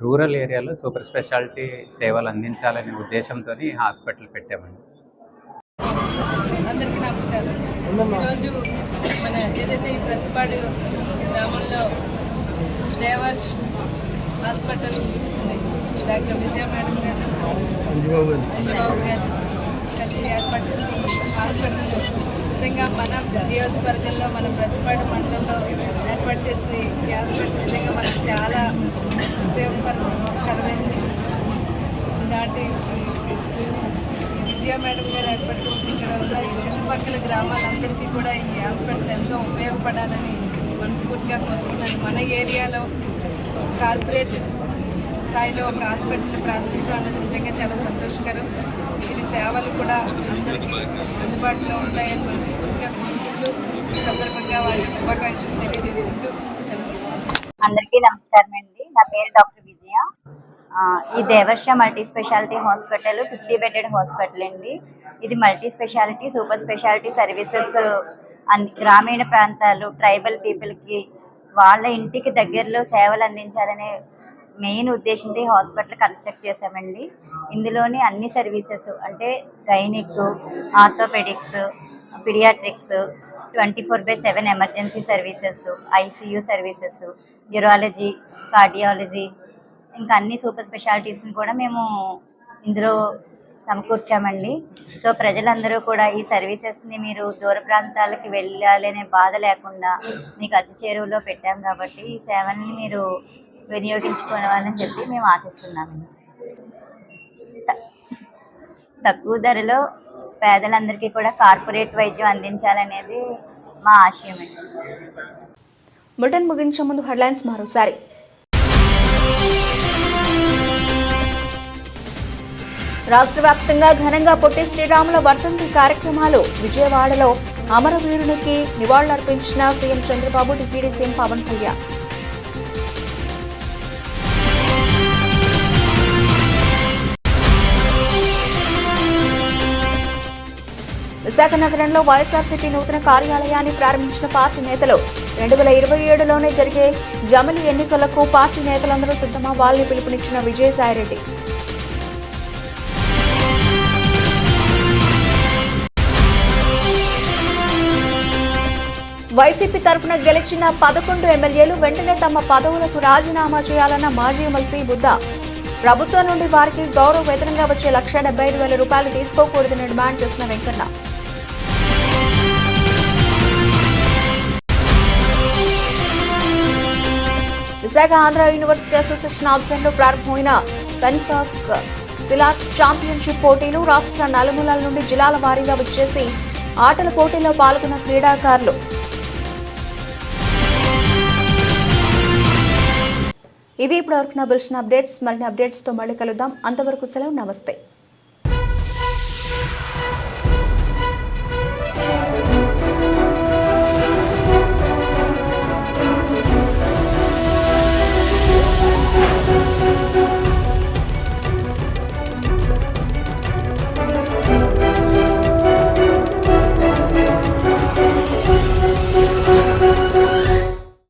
రూరల్ ఏరియాలో సూపర్ స్పెషాలిటీ సేవలు అందించాలనే ఉద్దేశంతో హాస్పిటల్ పెట్టామండి. అందరికీ నమస్కారం. ఈరోజు మన ఏదైతే ఈ ప్రతిపాడు గ్రామంలో దేవర్ష్ హాస్పిటల్ ఉంది, డాక్టర్ విజయ మేడం గారు, అంజబాబు గారు కలిసి ఏర్పాటు చేసిన హాస్పిటల్ నిజంగా మన నియోజకవర్గంలో, మన ప్రతిపాడు మండలంలో ఏర్పాటు చేసిన ఈ హాస్పిటల్ నిజంగా మనకు చాలా ఉపయోగకరమైనది. ఇలాంటి విజయ మేడం గారు ఏర్పాటు చేసిన వల్ల ఈ చుట్టుపక్కల గ్రామాలందరికీ కూడా ఈ హాస్పిటల్ ఎంతో ఉపయోగపడాలని మనస్ఫూర్తిగా కోరుకుంటున్నాను. మన ఏరియాలో కార్పొరేట్ స్థాయిలో ఒక హాస్పిటల్ ప్రాథమిక అన్నది నిజంగా చాలా సంతోషకరం. వీరి సేవలు కూడా అందరికీ అందుబాటులో ఉంటాయని మనస్ఫూర్తిగా కోరుకుంటూ ఈ సందర్భంగా వారికి శుభాకాంక్షలు తెలియజేసుకుంటూ అందరికీ నమస్కారం అండి. నా పేరు డాక్టర్ విజయ. ఈ Devarsha multi speciality hospital 50 bedded hospital అండి. ఇది multi speciality, super speciality services గ్రామీణ ప్రాంతాలు, ట్రైబల్ పీపుల్కి వాళ్ళ ఇంటికి దగ్గరలో సేవలు అందించాలనే మెయిన్ ఉద్దేశంతో ఈ హాస్పిటల్ కన్స్ట్రక్ట్ చేశామండి. ఇందులోని అన్ని సర్వీసెస్ అంటే gynaec, orthopaedics, paediatrics, 24/7 emergency services, ICU services, urology, cardiology, ఇంకా అన్ని సూపర్ స్పెషాలిటీస్ని కూడా మేము ఇందులో సమకూర్చామండి. సో ప్రజలందరూ కూడా ఈ సర్వీసెస్ని మీరు దూర ప్రాంతాలకి వెళ్ళాలనే బాధ లేకుండా మీకు అతి చేరువలో పెట్టాం కాబట్టి ఈ సేవల్ని మీరు వినియోగించుకోవాలని చెప్పి మేము ఆశిస్తున్నామండి. తక్కువ ధరలో పేదలందరికీ కూడా కార్పొరేట్ వైద్యం అందించాలనేది మా ఆశయం అండి. బులెటిన్ ముగించే ముందు హెడ్లైన్స్ మరోసారి. రాష్ట్ర వ్యాప్తంగా ఘనంగా పొట్టి శ్రీరాముల వర్ధంతి కార్యక్రమాలు. విజయవాడలో అమరవీరునికి నివాళులర్పించిన CM Chandrababu, deputy CM Pawan Kalyan. Visakha నగరంలో వైఎస్ఆర్సీపీ నూతన కార్యాలయాన్ని ప్రారంభించిన పార్టీ నేతలు. 2027లోనే జరిగే జమిలి ఎన్నికలకు పార్టీ నేతలందరూ సిద్ధమవ్వాలని పిలుపునిచ్చిన విజయసాయిరెడ్డి. వైసీపీ తరఫున గెలిచిన 11 ఎమ్మెల్యేలు వెంటనే తమ పదవులకు రాజీనామా చేయాలన్న మాజీ ఎమ్మెల్సీ బుద్ధ. ప్రభుత్వం నుండి వారికి గౌరవ వేతనంగా వచ్చే ₹175,000 తీసుకోకూడదని డిమాండ్ చేసిన వెంకన్న. విశాఖ ఆంధ్ర యూనివర్సిటీ అసోసియేషన్ ఆధ్వర్యంలో ప్రారంభమైన కన్కాక్ సిలాట్ ఛాంపియన్షిప్ పోటీలు. రాష్ట్ర నలుమూలల నుండి జిల్లాల వారీగా వచ్చేసి ఆటల పోటీల్లో పాల్గొన్న క్రీడాకారులు. ఇవి ఇప్పటివరకు నా బులెటిన్ అప్డేట్స్. మరిన్ని అప్డేట్స్తో మళ్ళీ కలుద్దాం. అంతవరకు సెలవు, నమస్తే.